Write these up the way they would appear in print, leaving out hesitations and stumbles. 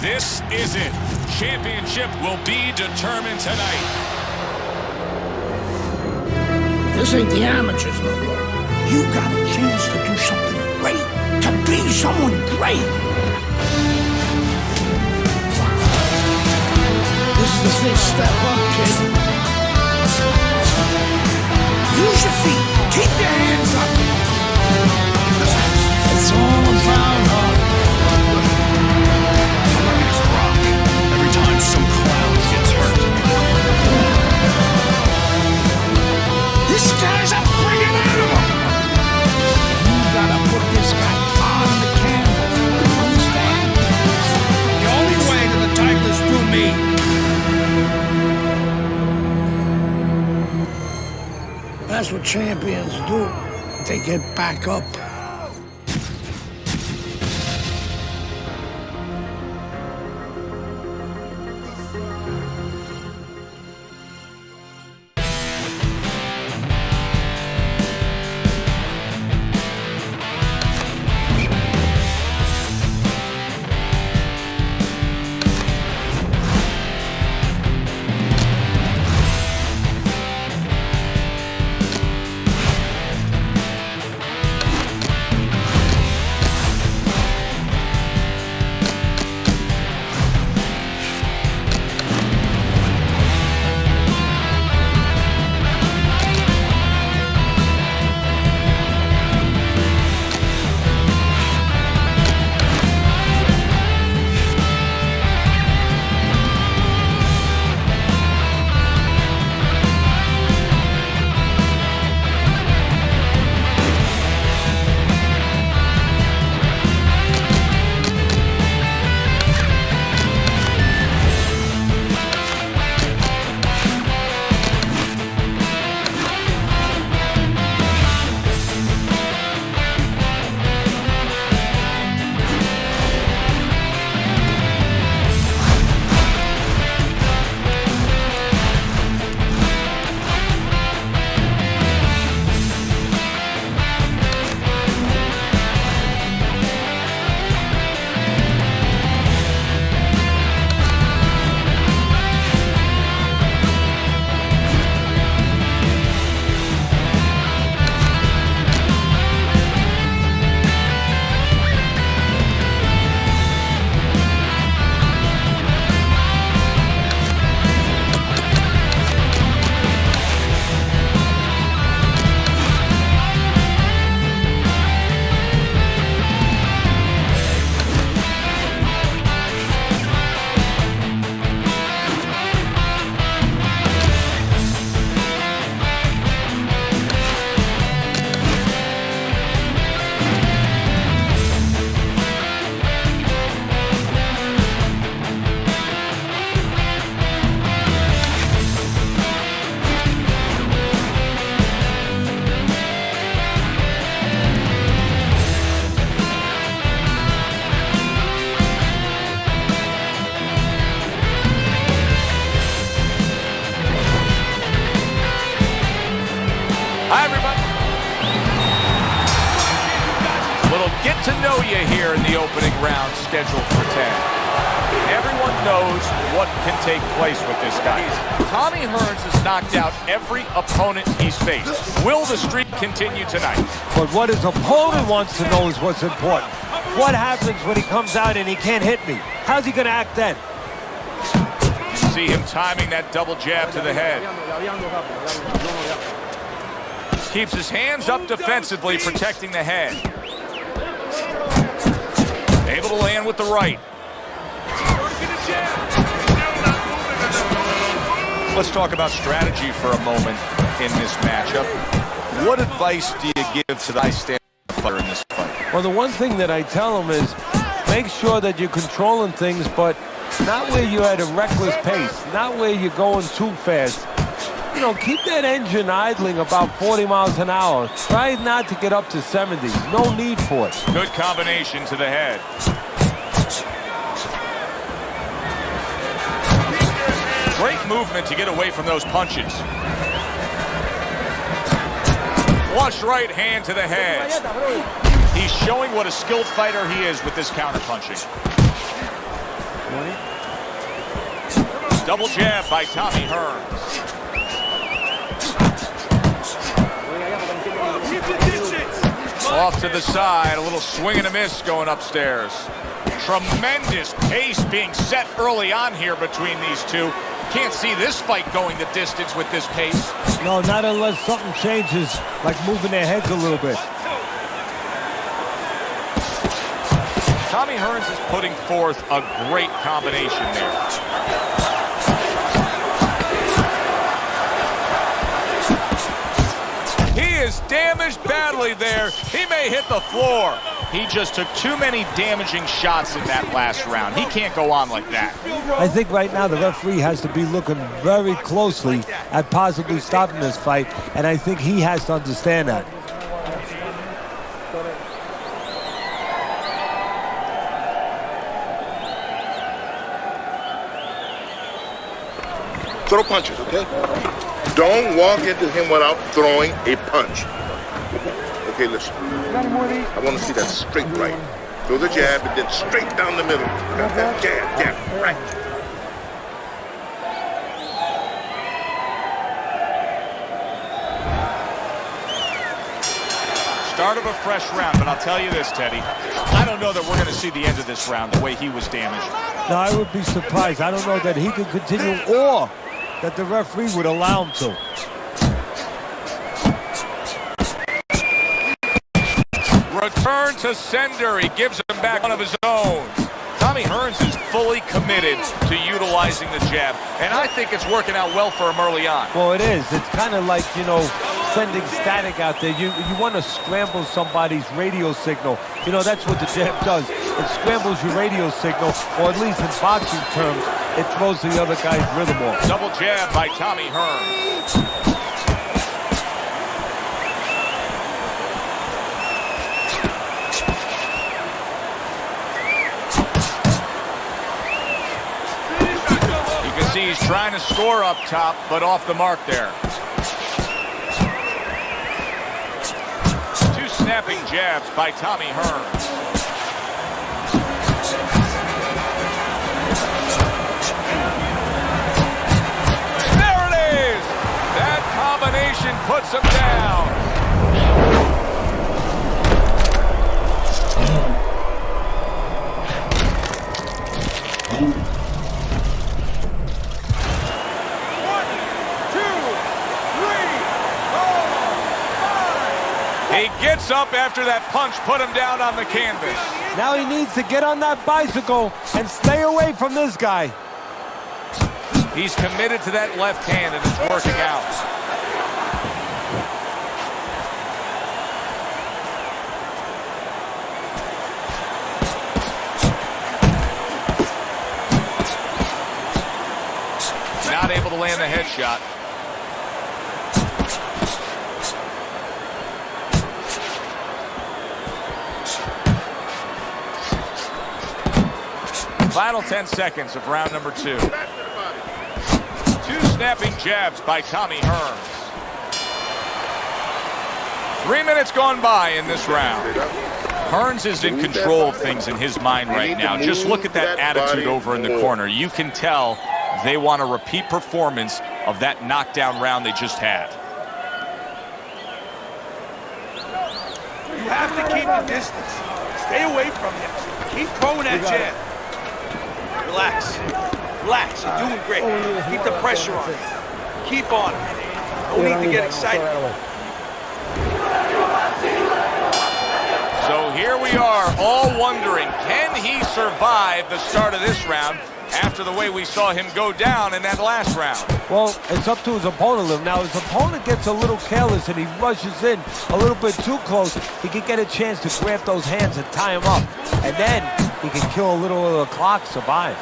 This is it. Championship will be determined tonight. This ain't the amateurs no more. You got a chance to do something great. To be someone great. This is the first step up, kid. Use your feet. Keep your hands up. It's all about heart. Every time some clown gets hurt. This guy's a friggin' animal. You gotta put this guy on the canvas. Understand? The only way to the title is through me. That's what champions do. They get back up. Hi, everybody. Little get to know you here in the opening round scheduled for 10. Everyone knows what can take place with this guy. Tommy Herns has knocked out every opponent he's faced. Will the streak continue tonight? But what his opponent wants to know is what's important. What happens when he comes out and he can't hit me? How's he going to act then? See him timing that double jab to the head. Keeps his hands up defensively, protecting the head. Able to land with the right. Let's talk about strategy for a moment in this matchup. What advice do you give to the bystander fighter in this fight? Well, the one thing that I tell him is make sure that you're controlling things, but not where you're at a reckless pace, not where you're going too fast. You know, keep that engine idling about 40 miles an hour. Try not to get up to 70. No need for it. Good combination to the head. Great movement to get away from those punches. Flush right hand to the head. He's showing what a skilled fighter he is with this counterpunching. Double jab by Tommy Herns. Off to the side, a little swing and a miss going upstairs. Tremendous pace being set early on here between these two. Can't see this fight going the distance with this pace. No, not unless something changes, like moving their heads a little bit. Tommy Herns is putting forth a great combination there. He is damaged badly there. He may hit the floor. He just took too many damaging shots in that last round. He can't go on like that. I think right now the referee has to be looking very closely at possibly stopping this fight, and I think he has to understand that. Throw punches, okay? Don't walk into him without throwing a punch. Okay, listen. I want to see that straight right. Throw the jab and then straight down the middle. Got that jab, right. Start of a fresh round, but I'll tell you this, Teddy. I don't know that we're going to see the end of this round the way he was damaged. No, I would be surprised. I don't know that he could continue or that the referee would allow him to. Return to sender. He gives him back one of his own. Tommy Herns is fully committed to utilizing the jab, and I think it's working out well for him early on. Well, it is. It's kind of like, you know, sending static out there. You want to scramble somebody's radio signal. You know, that's what the jab does. It scrambles your radio signal, or at least in boxing terms, it throws the other guy's rhythm off. Double jab by Tommy Herns. See, he's trying to score up top, but off the mark there. Two snapping jabs by Tommy Herns. There it is! That combination puts him down. He gets up after that punch, put him down on the canvas. Now he needs to get on that bicycle and stay away from this guy. He's committed to that left hand, and it's working out. Not able to land the headshot. Final 10 seconds of round number 2. Two snapping jabs by Tommy Herns. 3 minutes gone by in this round. Herns is in control of things in his mind right now. Just look at that attitude over in the corner. You can tell they want a repeat performance of that knockdown round they just had. You have to keep the distance. Stay away from him. Keep throwing that jab. Relax. Relax. You're doing great. Keep the pressure on him. Keep on him. No need to get excited. So here we are, all wondering, can he survive the start of this round after the way we saw him go down in that last round? Well, it's up to his opponent. Now, his opponent gets a little careless and he rushes in a little bit too close. He can get a chance to grab those hands and tie him up. And then he can kill a little of the clock, survive.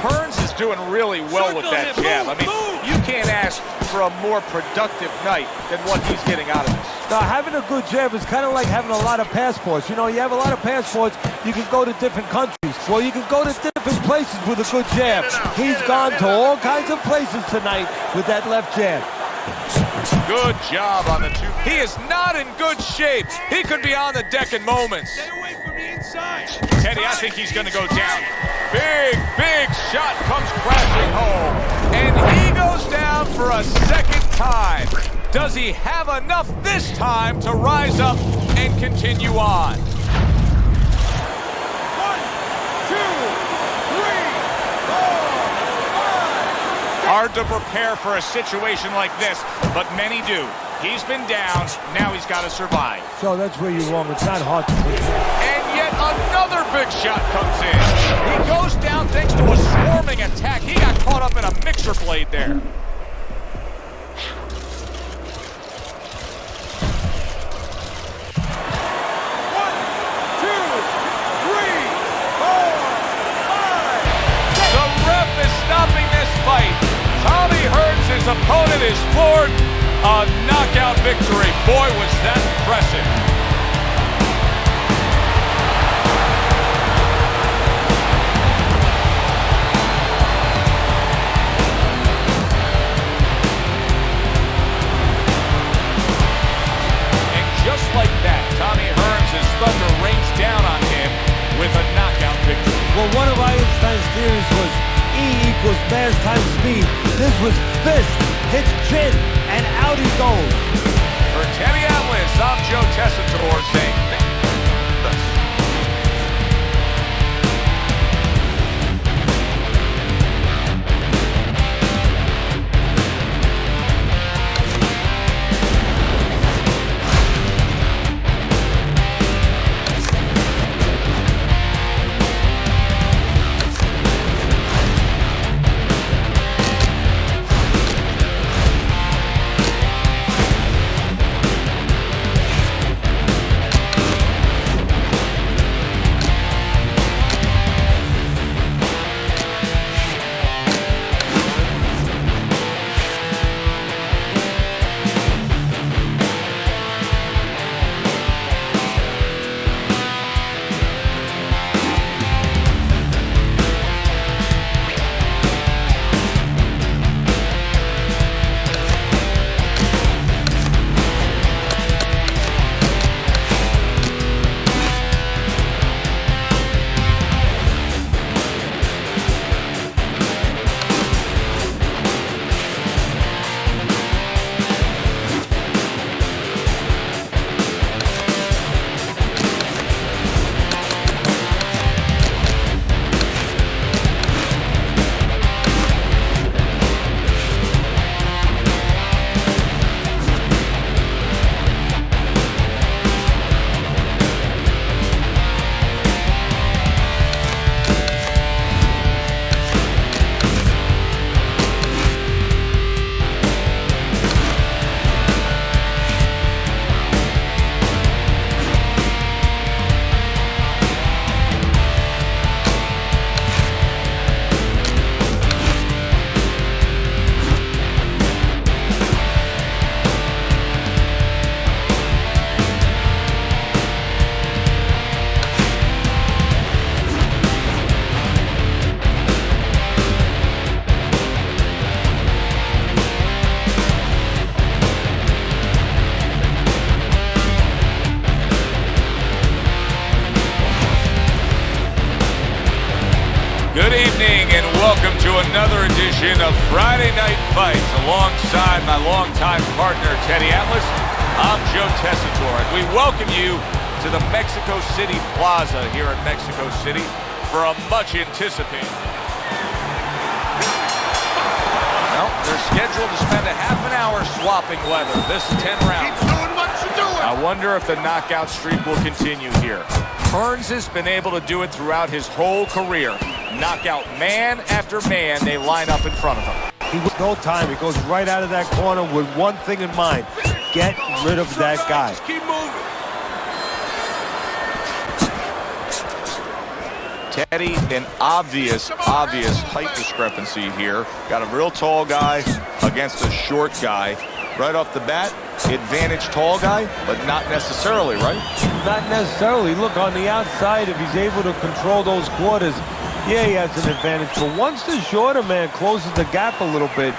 Herns is doing really well with that jab. I mean, you can't ask for a more productive night than what he's getting out of this. Now, having a good jab is kind of like having a lot of passports. You know, you have a lot of passports, you can go to different countries. Well, you can go to different places with a good jab. He's gone to all kinds of places tonight with that left jab. Good job on the two. He is not in good shape. He could be on the deck in moments. Stay away from the inside. Teddy, I think he's going to go down. Big shot comes crashing home. And he goes down for a second time. Does he have enough this time to rise up and continue on? 1, 2, 3, 4, 5. Hard to prepare for a situation like this, but many do. He's been down, now he's got to survive. So that's where you're wrong. It's not hard to put. And yet another big shot comes in. He goes down thanks to a swarming attack. He got caught up in a mixer blade there. Tommy Herns, his opponent, is floored. A knockout victory. Boy, was that impressive. And just like that, Tommy Herns' thunder rains down on him with a knockout victory. Well, one of Einstein's theories was E equals mass times speed. This was fist, hits chin, and out he goes. For Teddy Atlas, I'm Joe Tessitore saying thank you. Good evening and welcome to another edition of Friday Night Fights. Alongside my longtime partner, Teddy Atlas, I'm Joe Tessitore. And we welcome you to the Mexico City Plaza here in Mexico City for a much anticipated. Well, they're scheduled to spend a half an hour swapping leather. This is 10 rounds. Keep doing what you're doing. I wonder if the knockout streak will continue here. Herns has been able to do it throughout his whole career. Knockout man after man, they line up in front of him. He was no time. He goes right out of that corner with one thing in mind. Get rid of that guy. Keep moving. Teddy, an obvious height discrepancy here. Got a real tall guy against a short guy. Right off the bat, advantage tall guy, but not necessarily, right? Not necessarily. Look, on the outside, if he's able to control those quarters, yeah, he has an advantage. But once the shorter man closes the gap a little bit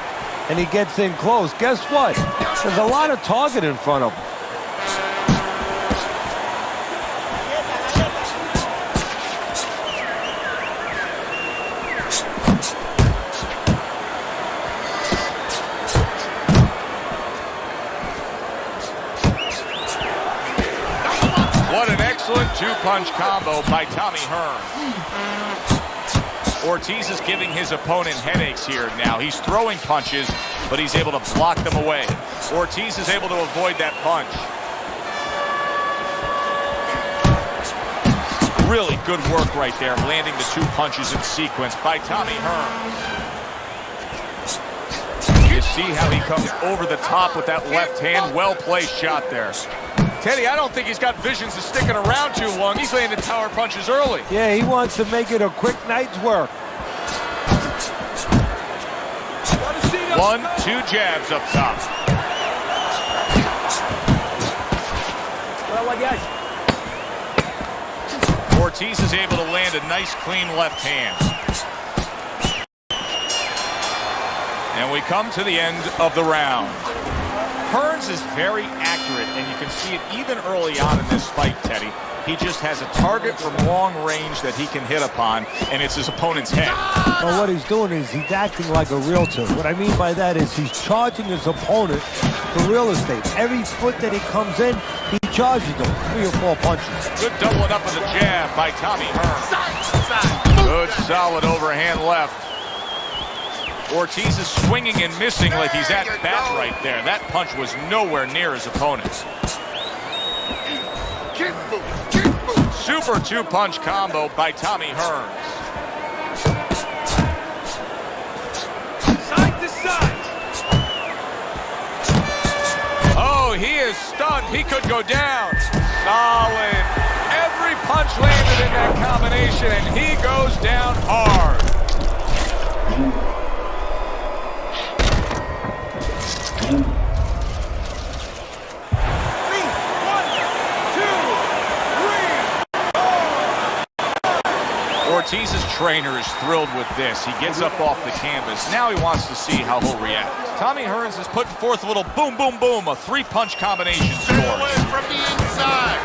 and he gets in close, guess what? There's a lot of target in front of him. What an excellent two-punch combo by Tommy Herns. Ortiz is giving his opponent headaches here now. He's throwing punches, but he's able to block them away. Ortiz is able to avoid that punch. Really good work right there, landing the two punches in sequence by Tommy Herns. You see how he comes over the top with that left hand. Well-placed shot there. Teddy, I don't think he's got visions of sticking around too long. He's landing power punches early. Yeah, he wants to make it a quick night's work. 1-2 jabs up top. Ortiz is able to land a nice, clean left hand. And we come to the end of the round. Herns is very accurate, and you can see it even early on in this fight, Teddy. He just has a target from long range that he can hit upon, and it's his opponent's head. Well, what he's doing is he's acting like a realtor. What I mean by that is he's charging his opponent for real estate. Every foot that he comes in, he charges him 3 or 4 punches. Good doubling up with a jab by Tommy Herns. Good solid overhand left. Ortiz is swinging and missing like he's at bat right there. That punch was nowhere near his opponent's. Super two-punch combo by Tommy Herns. Side to side. Oh, he is stunned. He could go down. Solid. Every punch landed in that combination, and he goes down hard. Ortiz's trainer is thrilled with this. He gets up off the canvas. Now he wants to see how he'll react. Tommy Herns is putting forth a little boom, boom, boom, a 3-punch combination score. Away from the inside.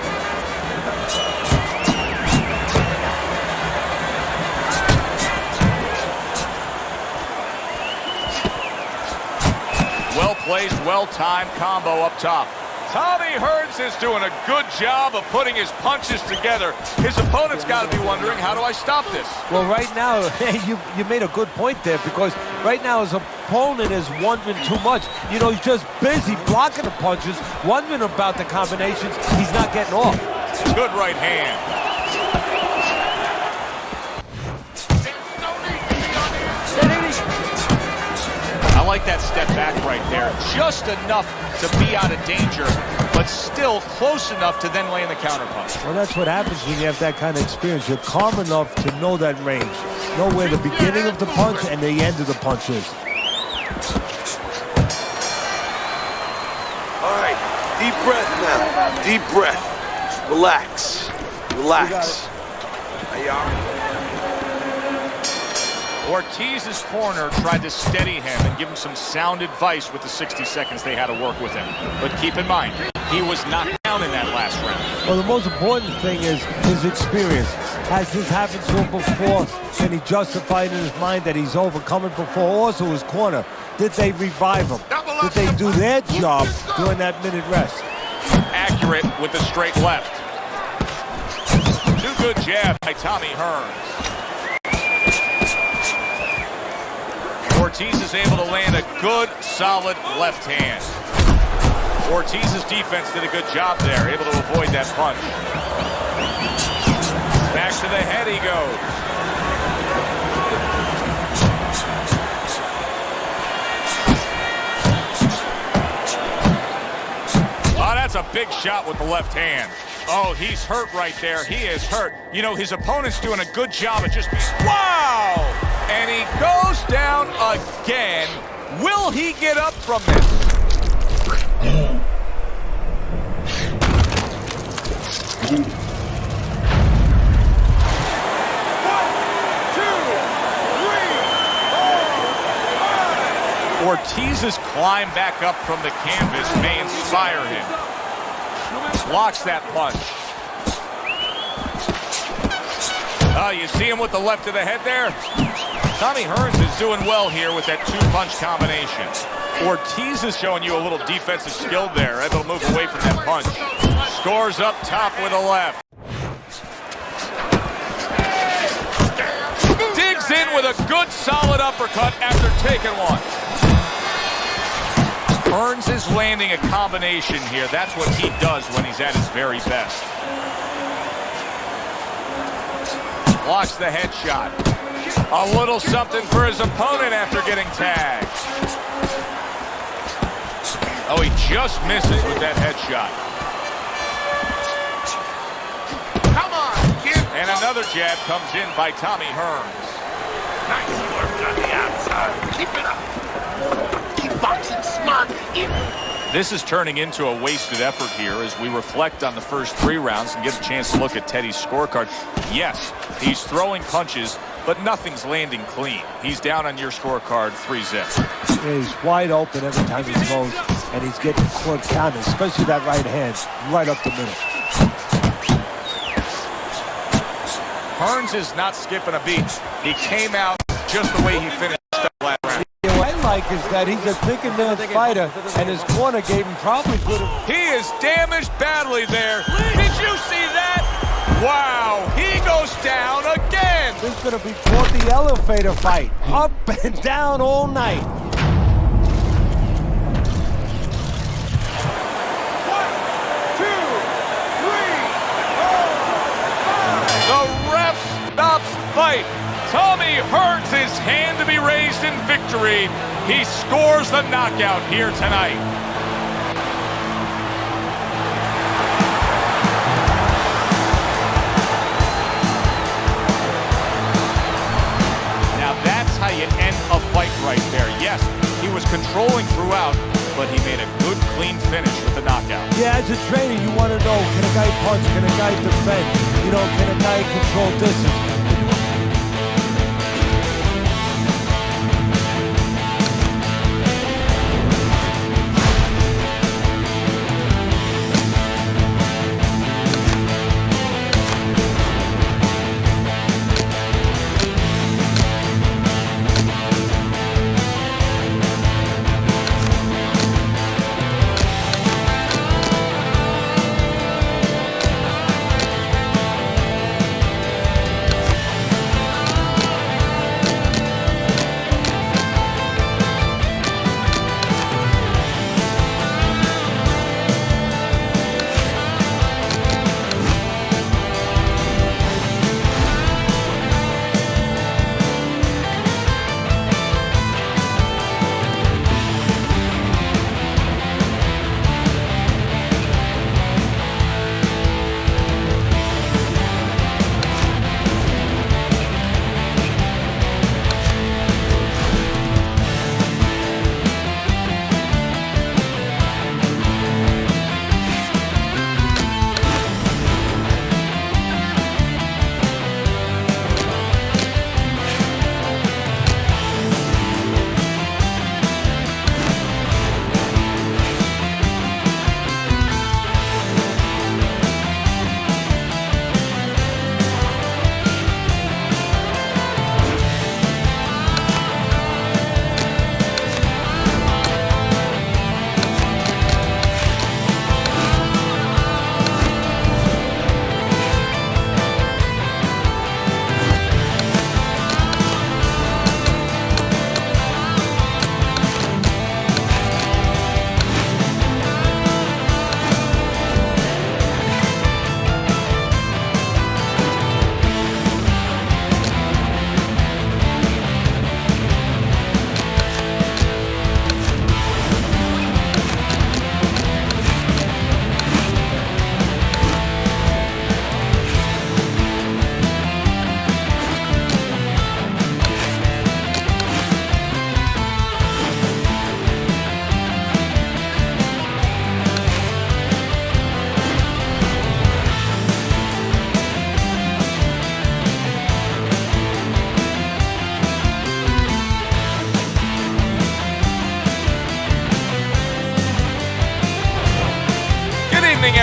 Well-placed, well-timed combo up top. Tommy Herns is doing a good job of putting his punches together. His opponent's got to be wondering, how do I stop this? Well, right now, you made a good point there, because right now his opponent is wondering too much. You know, he's just busy blocking the punches, wondering about the combinations. He's not getting off. Good right hand. I like that step back right there. Just enough to be out of danger, but still close enough to then land the counterpunch. Well, that's what happens when you have that kind of experience. You're calm enough to know that range. Know where the beginning of the punch and the end of the punch is. All right, deep breath now. Deep breath. Relax. Relax. Are you all right? Ortiz's corner tried to steady him and give him some sound advice with the 60 seconds they had to work with him. But keep in mind, he was knocked down in that last round. Well, the most important thing is his experience. Has this happened to him before? Can he justify it in his mind that he's overcome it before? Also, his corner, did they revive him? Did they do their job during that minute rest? Accurate with the straight left. Two good jabs by Tommy Herns. Ortiz is able to land a good, solid left hand. Ortiz's defense did a good job there, able to avoid that punch. Back to the head he goes. Oh, that's a big shot with the left hand. Oh, he's hurt right there. He is hurt. You know, his opponent's doing a good job of just being... Wow! And he goes down again. Will he get up from this? 1, 2, 3, 4, 5. Ortiz's climb back up from the canvas may inspire him. Blocks that punch. You see him with the left of the head there? Tommy Herns is doing well here with that two-punch combination. Ortiz is showing you a little defensive skill there, able to move away from that punch. Scores up top with a left. Digs in with a good, solid uppercut after taking one. Herns is landing a combination here. That's what he does when he's at his very best. Blocks the headshot. A little something for his opponent after getting tagged. Oh, he just misses with that headshot. Come on, kid. And another jab comes in by Tommy Herns. Nice work on the outside. Keep it up. Keep boxing smart. This is turning into a wasted effort here as we reflect on the first 3 rounds and get a chance to look at Teddy's scorecard. Yes, he's throwing punches, but nothing's landing clean. He's down on your scorecard 3-zip. He's wide open every time he throws, and he's getting caught down, especially that right hand, right up the middle. Herns is not skipping a beat. He came out just the way he finished that last round. What I like is that he's a thick-and-thin fighter, and his corner gave him probably good. He is damaged badly there. Did you see that? Wow, he goes down again. This is going to be called the elevator fight. Up and down all night. 1, 2, 3, 4, 5. The ref stops fight. Tommy Herns' his hand to be raised in victory. He scores the knockout here tonight. Now that's how you end a fight right there. Yes, he was controlling throughout, but he made a good, clean finish with the knockout. Yeah, as a trainer, you want to know, can a guy punch? Can a guy defend? You know, can a guy control distance?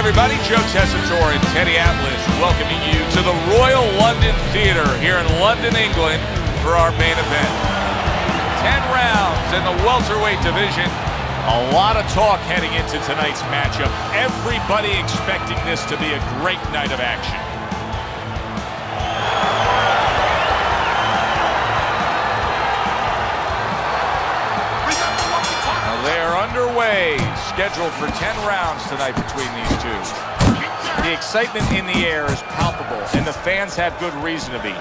everybody, Joe Tessitore and Teddy Atlas welcoming you to the Royal London Theatre here in London, England for our main event. 10 rounds in the welterweight division. A lot of talk heading into tonight's matchup. Everybody expecting this to be a great night of action. They're underway, scheduled for 10 rounds tonight between these two. The excitement in the air is palpable, and the fans have good reason to be.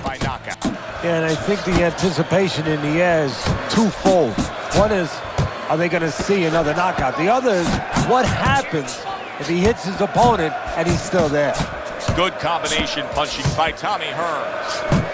By knockout. Yeah, and I think the anticipation in the air is twofold. One is, are they going to see another knockout? The other is, what happens if he hits his opponent and he's still there? Good combination punching by Tommy Herns.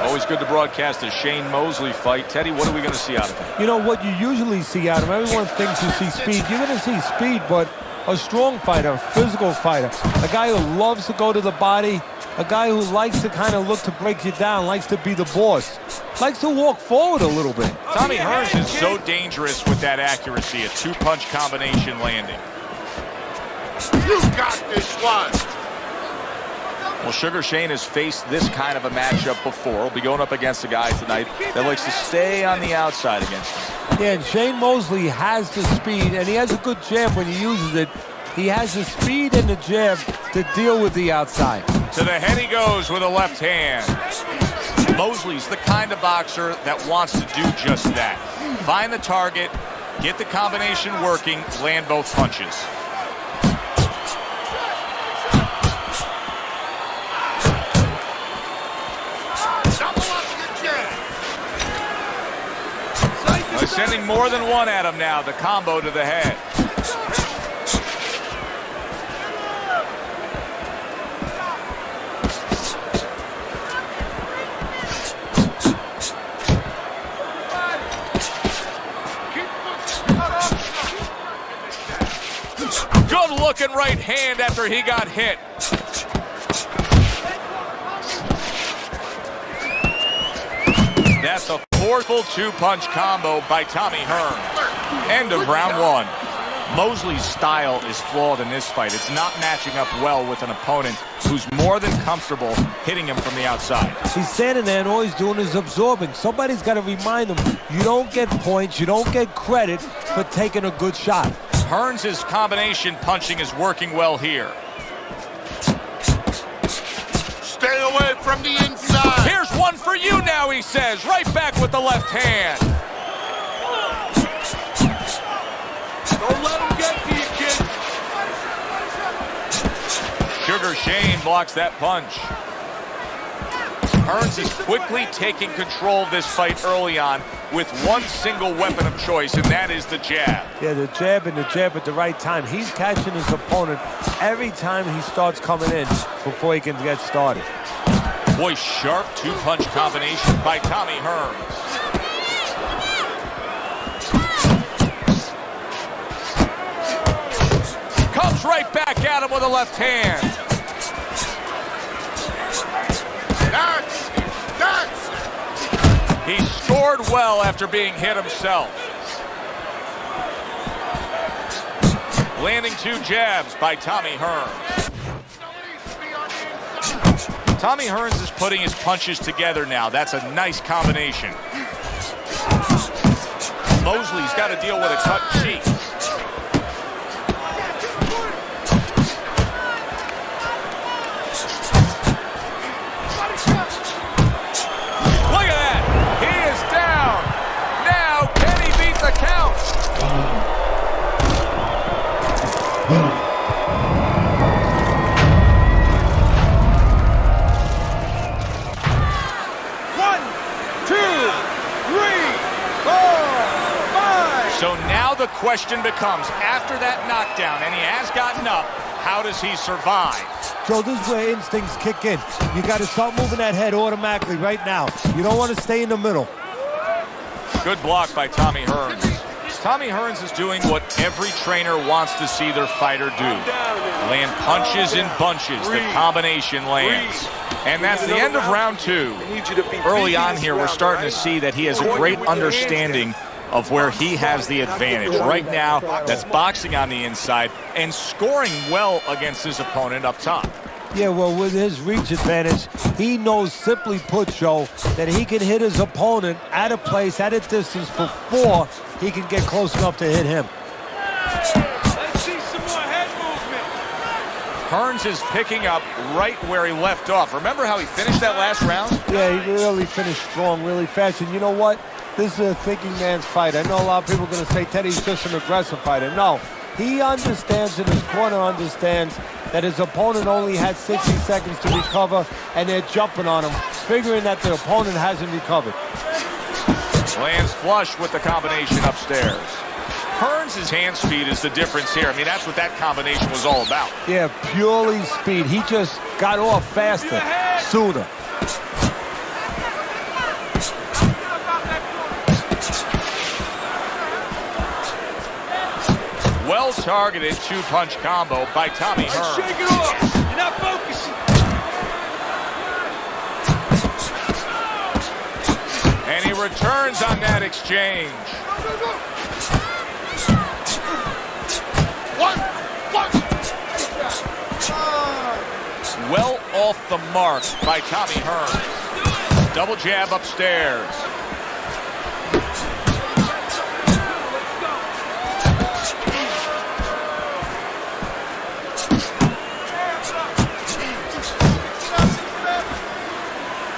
Always good to broadcast a Shane Mosley fight. Teddy, what are we going to see out of him? You know what you usually see out of him? Everyone thinks you see speed. You're going to see speed, but a strong fighter, a physical fighter, a guy who loves to go to the body, a guy who likes to kind of look to break you down, likes to be the boss, likes to walk forward a little bit. Tommy Herns is so dangerous with that accuracy, a two-punch combination landing. You got this one. Well, Sugar Shane has faced this kind of a matchup before. He'll be going up against a guy tonight that likes to stay on the outside against him. Yeah, and Shane Mosley has the speed, and he has a good jab when he uses it. He has the speed and the jab to deal with the outside. To the head he goes with a left hand. Mosley's the kind of boxer that wants to do just that. Find the target, get the combination working, land both punches. Sending more than one at him now. The combo to the head. Good looking right hand after he got hit. That's a forceful two-punch combo by Tommy Herns. End of round one. Mosley's style is flawed in this fight. It's not matching up well with an opponent who's more than comfortable hitting him from the outside. He's standing there and all he's doing is absorbing. Somebody's got to remind him, you don't get points, you don't get credit for taking a good shot. Herns' combination punching is working well here. Stay away from the inside. Here's one for you now, he says. Right back with the left hand. Don't let him get to you, kid. Sugar Shane blocks that punch. Herns is quickly taking control of this fight early on with one single weapon of choice, and that is the jab. Yeah, the jab and the jab at the right time. He's catching his opponent every time he starts coming in before he can get started. Boy, sharp two-punch combination by Tommy Herns. Comes right back at him with a left hand. He scored well after being hit himself. Landing two jabs by Tommy Herns. Tommy Herns is putting his punches together now. That's a nice combination. Mosley's got to deal with a cut cheek. Look at that. He is down. Now, can he beat the count? So now the question becomes, after that knockdown, and he has gotten up, how does he survive? Joe, this is where instincts kick in. You got to start moving that head automatically right now. You don't want to stay in the middle. Good block by Tommy Herns. Tommy Herns is doing what every trainer wants to see their fighter do. Land punches in bunches. The combination lands. And that's the end of round two. Early on here, we're starting to see that he has a great understanding of where he has the advantage. Right now, that's boxing on the inside and scoring well against his opponent up top. Yeah, well, with his reach advantage, he knows, simply put, Joe, that he can hit his opponent at a place, at a distance before he can get close enough to hit him. Let's see some more head movement. Herns is picking up right where he left off. Remember how he finished that last round? Yeah, he really finished strong, really fast. And you know what? This is a thinking man's fight. I know a lot of people are going to say Teddy's just an aggressive fighter. No, he understands, and his corner understands, that his opponent only had 60 seconds to recover, and they're jumping on him, figuring that the opponent hasn't recovered. Lands flush with the combination upstairs. Herns' hand speed is the difference here. I mean, that's what that combination was all about. Yeah, purely speed. He just got off faster, sooner. Well-targeted two-punch combo by Tommy Herns. Shake it off. You're not focusing. And he returns on that exchange. Well off the mark by Tommy Herns. Double jab upstairs.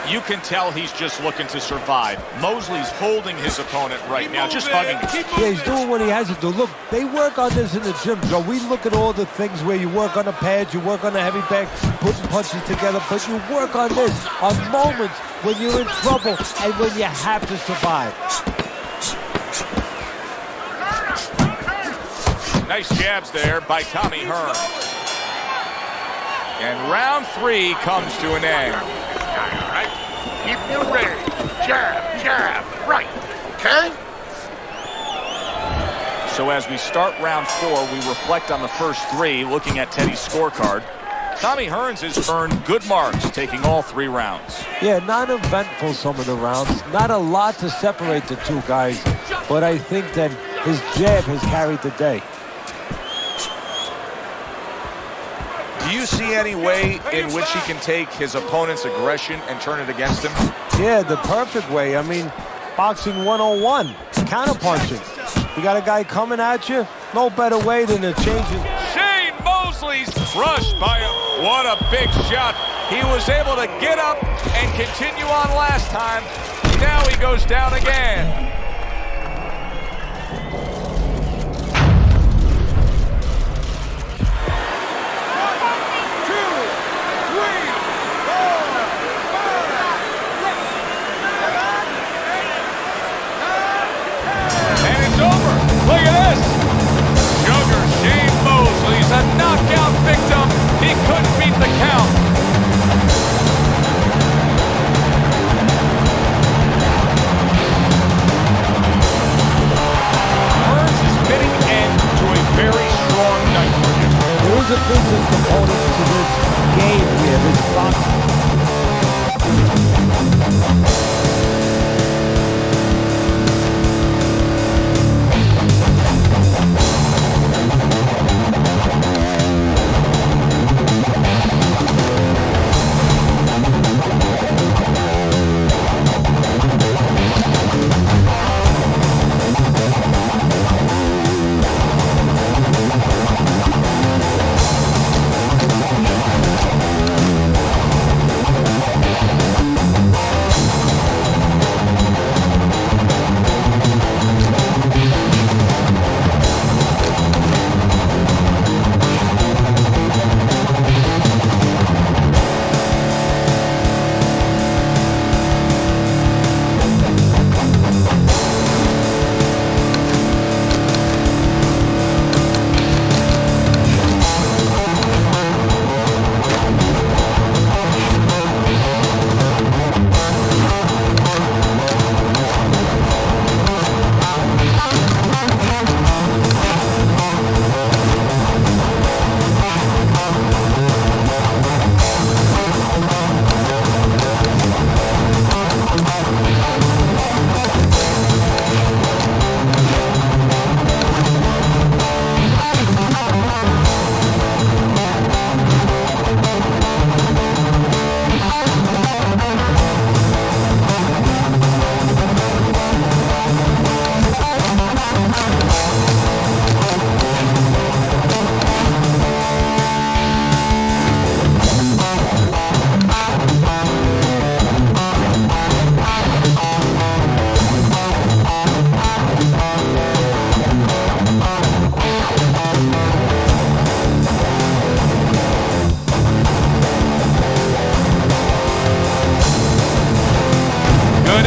You can tell he's just looking to survive. Mosley's holding his opponent right now, just hugging him. Yeah, he's doing what he has to do. Look, they work on this in the gym, Joe. We look at all the things where you work on the pads, you work on the heavy bag, putting punches together, but you work on this on moments when you're in trouble and when you have to survive. Nice jabs there by Tommy Herns. And round 3 comes to an end. Keep you ready. Jab, jab, right. Okay? So as we start round 4, we reflect on the first 3, looking at Teddy's scorecard. Tommy Herns has earned good marks, taking all 3 rounds. Yeah, not eventful some of the rounds. Not a lot to separate the two guys, but I think that his jab has carried the day. Do you see any way in which he can take his opponent's aggression and turn it against him? Yeah, the perfect way. I mean, boxing 101, counterpunching. You got a guy coming at you, no better way than to change it. Shane Mosley's crushed by him. What a big shot. He was able to get up and continue on last time. Now he goes down again. Look at this. Jugger Shane Mosley's a knockout victim. He couldn't beat the count.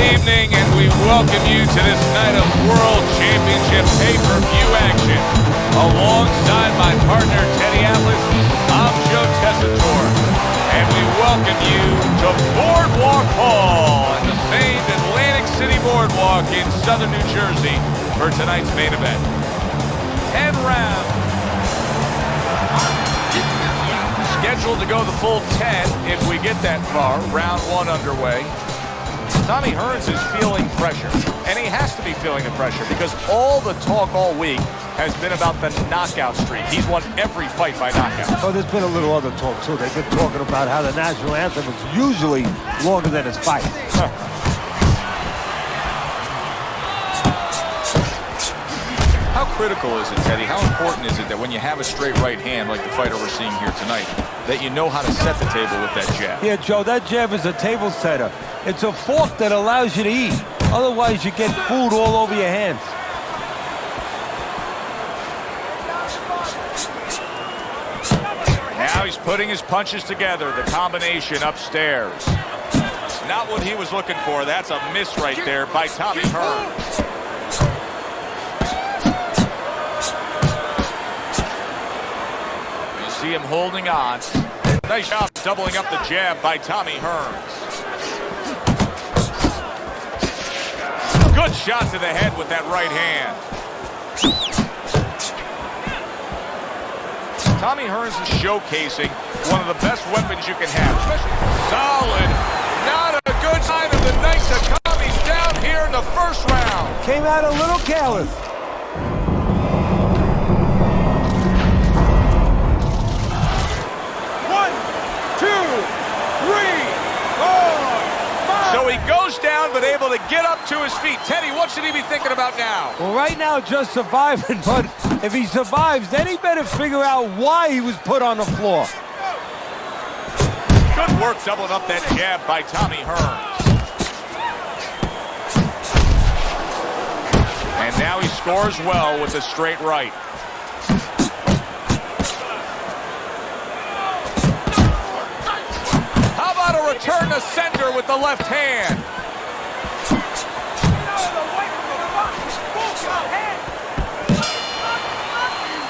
evening, and we welcome you to this night of World Championship pay-per-view action. Alongside my partner, Teddy Atlas, I'm Joe Tessitore, and we welcome you to Boardwalk Hall and the famed Atlantic City Boardwalk in southern New Jersey for tonight's main event. 10 rounds. Scheduled to go the full 10 if we get that far. Round 1 underway. Tommy Herns is feeling pressure, and he has to be feeling the pressure because all the talk all week has been about the knockout streak. He's won every fight by knockout. Oh, there's been a little other talk, too. They've been talking about how the national anthem is usually longer than his fight. How critical is it, Teddy? How important is it that when you have a straight right hand like the fighter we're seeing here tonight, that you know how to set the table with that jab? Yeah, Joe, that jab is a table setter. It's a fork that allows you to eat. Otherwise, you get food all over your hands. Now he's putting his punches together, the combination upstairs. Not what he was looking for. That's a miss right there by Tommy Herns. You see him holding on. Nice job doubling up the jab by Tommy Herns. Good shot to the head with that right hand. Tommy Herns is showcasing one of the best weapons you can have. Solid. Not a good sign of the night to come. He's down here in the first round. Came out a little careless. So he goes down, but able to get up to his feet. Teddy, what should he be thinking about now? Well, right now, just surviving, but if he survives, then he better figure out why he was put on the floor. Good work doubling up that jab by Tommy Herns. And now he scores well with the straight right. A return to center with the left hand.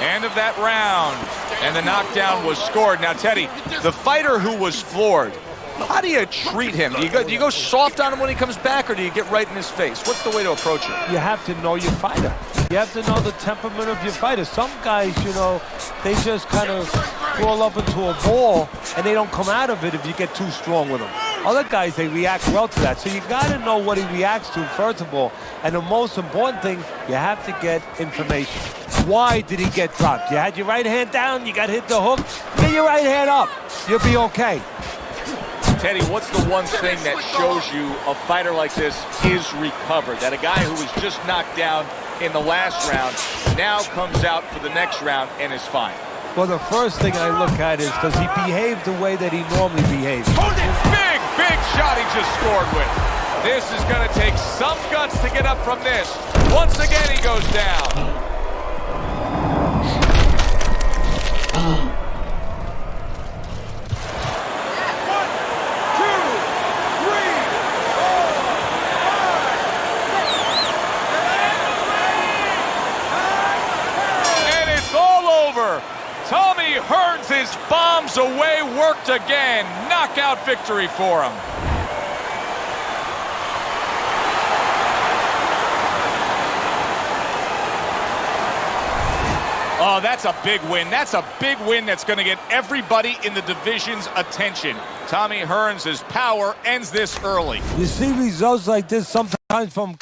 End of that round, and the knockdown was scored. Now, Teddy, the fighter who was floored, how do you treat him? Do you go soft on him when he comes back, or do you get right in his face? What's the way to approach it? You have to know your fighter. You have to know the temperament of your fighter. Some guys, you know, they just kind of crawl up into a ball, and they don't come out of it if you get too strong with them. Other guys, they react well to that. So you got to know what he reacts to, first of all. And the most important thing, you have to get information. Why did he get dropped? You had your right hand down, you got hit the hook, get your right hand up. You'll be okay. Teddy, what's the one thing that shows you a fighter like this is recovered? That a guy who was just knocked down in the last round now comes out for the next round and is fine? Well, the first thing I look at is, does he behave the way that he normally behaves? Big shot he just scored with. This is going to take some guts to get up from this. Once again, he goes down. Tommy Herns is bombs away, worked again. Knockout victory for him. Oh, that's a big win. That's a big win that's going to get everybody in the division's attention. Tommy Herns' power ends this early. You see results like this sometimes from